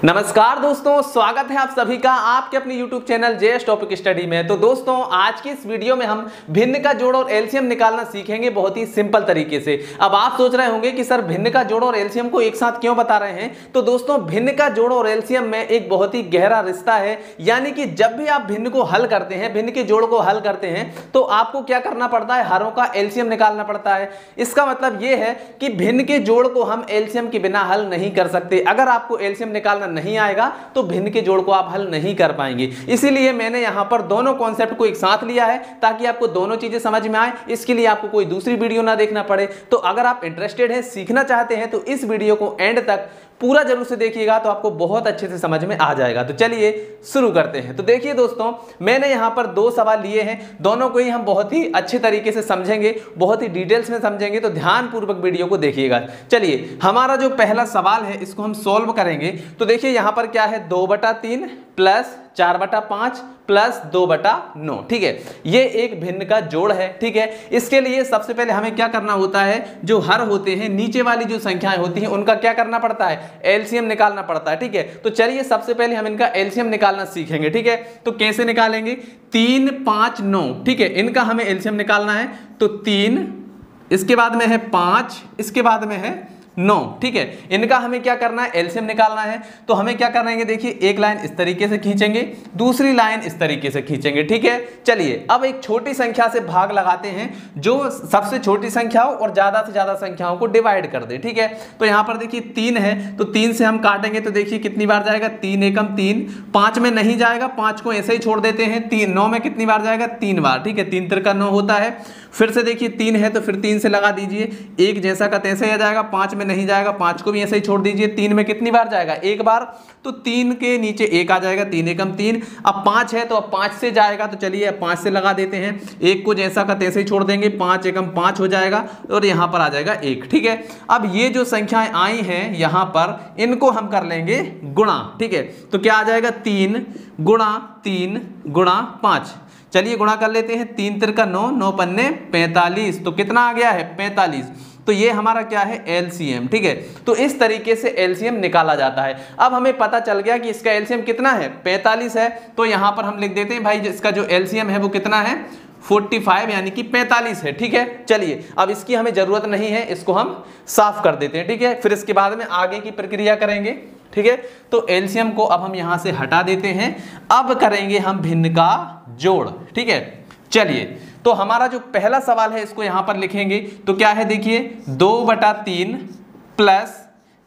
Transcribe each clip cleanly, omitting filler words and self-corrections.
नमस्कार दोस्तों, स्वागत है आप सभी का आपके अपने YouTube channel JS topic study में। तो दोस्तों, आज की इस वीडियो में हम भिन्न का जोड़ और एलसीएम निकालना सीखेंगे बहुत ही सिंपल तरीके से। अब आप सोच रहे होंगे कि सर भिन्न का जोड़ और एलसीएम को एक साथ क्यों बता रहे हैं। तो दोस्तों, भिन्न का जोड़ और एलसीएम में एक बहुत ही गहरा रिश्ता है, यानी कि जब भी आप भिन्न को हल करते हैं, भिन्न के जोड़ को हल करते हैं, तो आपको क्या करना पड़ता है, हरों का एलसीएम निकालना पड़ता है। इसका मतलब यह है कि भिन्न के जोड़ को हम एलसीएम के बिना हल नहीं कर सकते। अगर आपको एलसीएम निकालना नहीं आएगा तो भिन्न के जोड़ को आप हल नहीं कर पाएंगे। इसीलिए मैंने यहां पर दोनों कॉन्सेप्ट को एक साथ लिया है ताकि आपको दोनों चीजें समझ में आए। इसके लिए आपको कोई दूसरी वीडियो ना देखना पड़े। तो अगर आप इंटरेस्टेड हैं, सीखना चाहते हैं, तो इस वीडियो को एंड तक पूरा जरूर से देखिएगा, तो आपको बहुत अच्छे से समझ में आ जाएगा। तो चलिए शुरू करते हैं। तो देखिए दोस्तों, मैंने यहां पर दो सवाल लिए हैं, दोनों को ही हम बहुत ही अच्छे तरीके से समझेंगे, बहुत ही डिटेल्स में समझेंगे। तो ध्यानपूर्वक वीडियो को देखिएगा। चलिए, हमारा जो पहला सवाल है इसको हम सॉल्व करेंगे। तो देखिए यहां पर क्या है, 2/3 प्लस 4/5 प्लस 2/9। ठीक है, ये एक भिन्न का जोड़ है। ठीक है, इसके लिए सबसे पहले हमें क्या करना होता है, जो हर होते हैं, नीचे वाली जो संख्याएं होती हैं, उनका क्या करना पड़ता है, एलसीएम निकालना पड़ता है। ठीक है, तो चलिए सबसे पहले हम इनका एलसीएम निकालना सीखेंगे। ठीक है, तो कैसे निकालेंगे, 3, 5, 9। ठीक है, इनका हमें एलसीएम निकालना है। तो 3, इसके बाद में है 5, इसके बाद में है 9। ठीक है, इनका हमें क्या करना है, एलसीएम निकालना है। तो हमें क्या करना है, देखिए एक लाइन इस तरीके से खींचेंगे, दूसरी लाइन इस तरीके से खींचेंगे। ठीक है, चलिए अब एक छोटी संख्या से भाग लगाते हैं, जो सबसे छोटी संख्या हो और ज्यादा से ज्यादा संख्याओं को डिवाइड कर दे। ठीक है, तो यहां पर देखिए 3 है, तो 3 से हम काटेंगे तो देखिए कितनी बार जाएगा, 3 एकम 3। 5 में नहीं जाएगा, 5 को ऐसे ही छोड़ देते हैं। 3 9 में कितनी बार जाएगा, 3 बार। ठीक है, 3 तिरका 9 होता है। फिर से देखिए 3 है, तो फिर 3 से लगा दीजिए, एक जैसा का तैसे ही आ जाएगा। 5 में नहीं जाएगा, 5 को भी ऐसे ही छोड़ दीजिए। 3 में कितनी बार जाएगा, एक बार, तो 3 के नीचे 1 आ जाएगा, 3 एकम 3। अब 5 है, तो अब 5 से जाएगा, तो चलिए अब 5 से लगा देते हैं। 1 को जैसा का तैसे ही छोड़ देंगे, 5 एकम 5 हो जाएगा, और यहाँ पर आ जाएगा 1। ठीक है, अब ये जो संख्याएं आई हैं यहाँ पर, इनको हम कर लेंगे गुणा। ठीक है, तो क्या आ जाएगा, 3 गुणा 3 गुणा 5। चलिए गुणा कर लेते हैं, 3 तिरका 9, 9 पन्ने 45। तो कितना आ गया है, 45। तो ये हमारा क्या है, एलसीएम। ठीक है, तो इस तरीके से एलसीएम निकाला जाता है। अब हमें पता चल गया कि इसका एलसीएम कितना है, 45 है। तो यहां पर हम लिख देते हैं भाई, इसका जो एलसीएम है वो कितना है, 45, यानी कि 45 है। ठीक है, चलिए अब इसकी हमें जरूरत नहीं है, इसको हम साफ कर देते हैं। ठीक है, फिर इसके बाद में आगे की प्रक्रिया करेंगे। ठीक है, तो एलसीएम को अब हम यहां से हटा देते हैं। अब करेंगे हम भिन्न का जोड़। ठीक है, चलिए, तो हमारा जो पहला सवाल है इसको यहां पर लिखेंगे। तो क्या है, देखिए 2/3 प्लस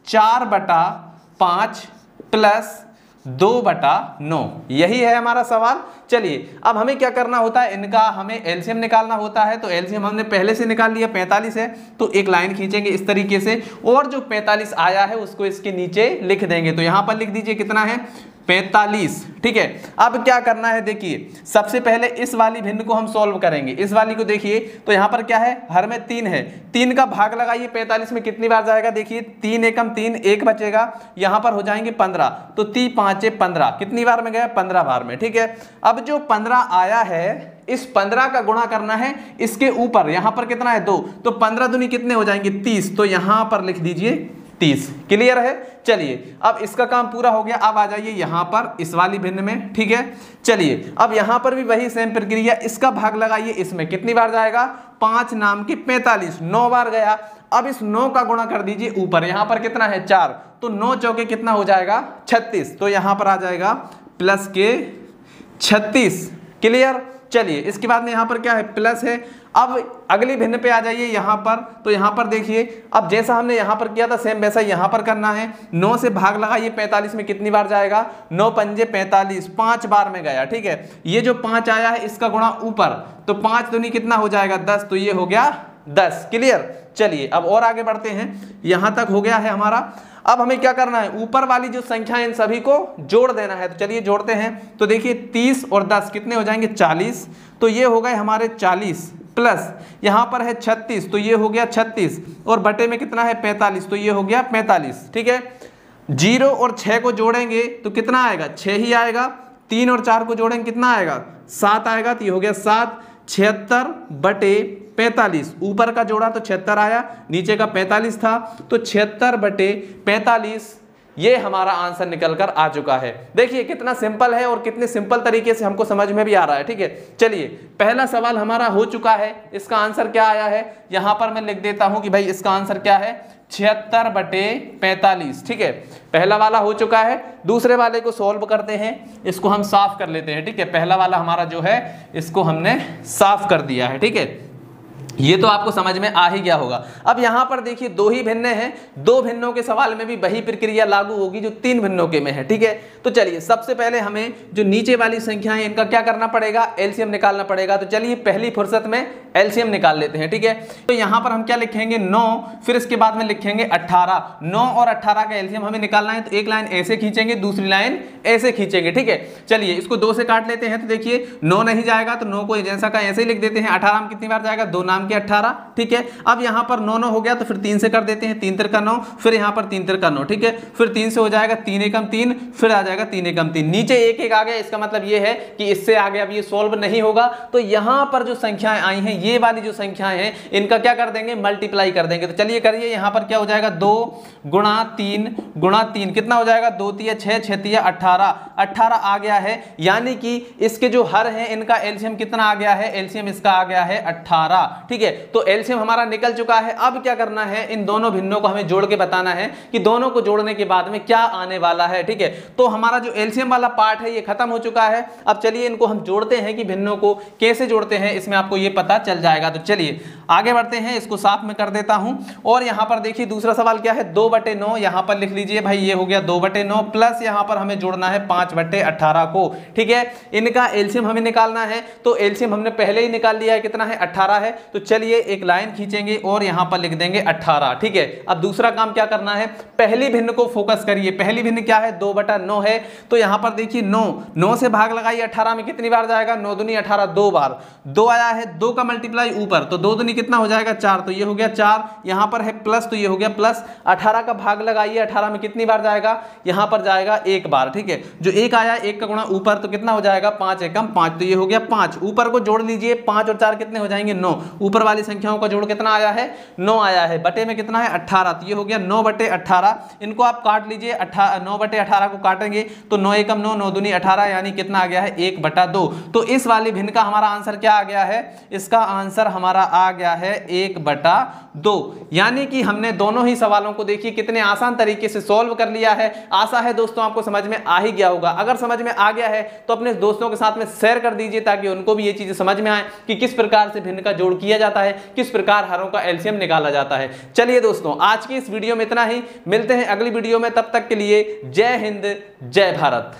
4/5 प्लस 2/9, यही है हमारा सवाल। चलिए अब हमें क्या करना होता है, इनका हमें एलसीएम निकालना होता है। तो एलसीएम हमने पहले से निकाल लिया, 45 है, तो एक लाइन खींचेंगे इस तरीके से, और जो 45 आया है उसको इसके नीचे लिख देंगे। तो यहां पर लिख दीजिए कितना है, 45। ठीक है, अब क्या करना है, देखिए सबसे पहले इस वाली भिन्न को हम सॉल्व करेंगे। इस वाली को देखिए, तो यहां पर क्या है, हर में 3 है, 3 का भाग लगाइए, 45 में कितनी बार जाएगा, देखिए 3 एकम 3, 1 बचेगा, यहां पर हो जाएंगे 15। तो 3 5 15, कितनी बार में गया, 15 बार में। ठीक है, अब जो 15 आया है, इस 15 का गुणा करना है इसके ऊपर, यहां पर कितना है, 2, तो 15 दूनी कितने हो जाएंगे, 30। तो यहां पर लिख दीजिए 30। क्लियर है। चलिए अब इसका काम पूरा हो गया। अब आ जाइए यहां पर इस वाली भिन्न में। ठीक है, चलिए अब यहां पर भी वही सेम प्रक्रिया, इसका भाग लगाइए, इसमें कितनी बार जाएगा, 5 नाम की 45, 9 बार गया। अब इस 9 का गुणा कर दीजिए ऊपर, यहां पर कितना है, 4, तो 9 चौके कितना हो जाएगा, 36। तो यहां पर आ जाएगा प्लस के 36। क्लियर। चलिए इसके बाद में यहां पर क्या है, प्लस है। अब अगली भिन्न पे आ जाइए यहां पर। तो यहां पर देखिए, अब जैसा हमने यहां पर किया था सेम वैसा यहां पर करना है। 9 से भाग लगाइए, 45 में कितनी बार जाएगा, 9 पंजे 45, 5 बार में गया। ठीक है, ये जो 5 आया है इसका गुणा ऊपर, तो 5 दूनी कितना हो जाएगा, 10। तो ये हो गया 10। क्लियर। चलिए अब और आगे बढ़ते हैं, यहां तक हो गया है हमारा। अब हमें क्या करना है, ऊपर वाली जो संख्या इन सभी को जोड़ देना है। तो चलिए जोड़ते हैं। तो देखिए 30 और 10 कितने हो जाएंगे, 40। तो ये हो गए हमारे 40, प्लस यहाँ पर है 36, तो ये हो गया 36, और बटे में कितना है, 45, तो ये हो गया 45। ठीक है, 0 और 6 को जोड़ेंगे तो कितना आएगा, 6 ही आएगा। 3 और 4 को जोड़ेंगे कितना आएगा, 7 आएगा। तो ये हो गया 7। 76 बटे 45, ऊपर का जोड़ा तो 76 आया, नीचे का 45 था, तो 76 बटे 45 ये हमारा आंसर निकल कर आ चुका है। देखिए कितना सिंपल है और कितने सिंपल तरीके से हमको समझ में भी आ रहा है। ठीक है, चलिए पहला सवाल हमारा हो चुका है। इसका आंसर क्या आया है, यहां पर मैं लिख देता हूं कि भाई इसका आंसर क्या है, 76/45। ठीक है, पहला वाला हो चुका है। दूसरे वाले को सॉल्व करते हैं, इसको हम साफ कर लेते हैं। ठीक है, पहला वाला हमारा जो है इसको हमने साफ कर दिया है। ठीक है, ये तो आपको समझ में आ ही गया होगा। अब यहां पर देखिए दो ही भिन्न हैं, दो भिन्नों के सवाल में भी वही प्रक्रिया लागू होगी जो तीन भिन्नों के में है। ठीक है, तो चलिए सबसे पहले हमें जो नीचे वाली संख्या है इनका क्या करना पड़ेगा, एलसीएम निकालना पड़ेगा। तो चलिए पहली फुर्सत में एलसीएम निकाल लेते हैं। ठीक है, तो यहां पर हम क्या लिखेंगे 9, फिर इसके बाद में लिखेंगे 18। 9 और 18 का एलसीएम हमें निकालना है, तो एक लाइन ऐसे खींचेंगे, दूसरी लाइन ऐसे खींचेंगे। ठीक है, चलिए इसको 2 से काट लेते हैं। तो देखिए 9 नहीं जाएगा तो 9 को जैसा का ऐसे ही लिख देते हैं। 18 में कितनी बार जाएगा, 2 नाम के 18। ठीक है, अब यहां पर 9 9 हो गया तो फिर 3 से कर देते हैं, 3 तिरका 9, फिर यहां पर 3 तिरका 9। ठीक है, फिर 3 से हो जाएगा 3 एकम 3, फिर आ जाएगा 3 एकम 3। नीचे एक एक आ गया, इसका मतलब ये है कि इससे आगे अब ये सॉल्व नहीं होगा। तो यहां पर जो संख्याएं आई हैं, ये वाली जो संख्याएं हैं इनका क्या कर देंगे, मल्टीप्लाई कर देंगे। तो चलिए करिए, यहां पर क्या हो जाएगा 2 गुणा 3 कितना हो जाएगा, 2 तिया 6, 6 तिया 18। 18 आ गया है, यानी कि इसके जो हर हैं इनका एलसीएम कितना आ गया है, एलसीएम इसका आ गया है 18। ठीक है, तो एलसीएम हमारा निकल चुका है। अब क्या करना है, इन दोनों भिन्नों को हमें जोड़ के बताना है कि दोनों को जोड़ने के बाद में क्या आने वाला है। ठीक है, तो हमारा जो एलसीएम वाला पार्ट है ये खत्म हो चुका है। अब चलिए इनको हम जोड़ते हैं कि भिन्नों को कैसे जोड़ते हैं, इसमें आपको ये पता चल जाएगा। तो चलिए आगे बढ़ते हैं, इसको साफ में कर देता हूं। और यहां पर देखिए दूसरा सवाल क्या है, 2/9। यहां पर लिख लीजिए भाई, ये हो गया 2/9 प्लस यहां पर हमें जोड़ना है 5/18 को। ठीक है, इनका एलसीएम हमें निकालना है, तो एलसीएम हमने पहले ही निकाल लिया है, कितना है 18 है। तो चलिए एक लाइन खींचेंगे और यहां पर लिख देंगे 18। ठीक है, अब दूसरा काम क्या करना है, पहली भिन्न को फोकस करिए। पहली भिन्न क्या है, 2/9 है। तो यहां पर देखिए 9 से भाग लगाइए, 18 में कितनी बार जाएगा, 9 दूनी 18, 2 बार। 2 आया है, 2 का मल्टीप्लाई ऊपर, तो 2 दूनी कितना हो जाएगा 4, तो ये हो गया 4। यहां पर है प्लस, तो ये हो गया प्लस। 18 का भाग लगाइए, 18 में कितनी बार जाएगा, यहां पर जाएगा 1 बार। ठीक है, जो 1 आया, 1 का गुणा ऊपर, तो कितना हो जाएगा 5 एकम 5, तो ये हो गया 5। ऊपर को जोड़ लीजिए, 5 और 4 कितने हो जाएंगे 9। ऊपर वाली संख्याओं का जोड़ कितना आया है, 9 आया है। बटे में कितना है 18, तो ये हो गया 9/18। इनको आप काट लीजिए, 9/18 को काटेंगे तो 9 एकम 9, 9 दूनी 18, यानी कितना आ गया है 1/2। तो इस वाली भिन्न का हमारा आंसर क्या आ गया है, इसका आंसर हमारा आ गया है 1/2। यानी कि हमने दोनों ही सवालों को देखिए कितने आसान तरीके से सॉल्व कर लिया है। आशा है दोस्तों आपको समझ में आ ही गया होगा। अगर समझ में आ गया है तो अपने दोस्तों के साथ में शेयर कर दीजिए, ताकि उनको भी ये चीजें समझ में आए कि किस प्रकार से भिन्न का जोड़ किया जाता है, किस प्रकार हरों का एलसीएम निकाला जाता है। चलिए दोस्तों आज की इस वीडियो में इतना ही, मिलते हैं अगली वीडियो में, तब तक के लिए जय हिंद जय भारत।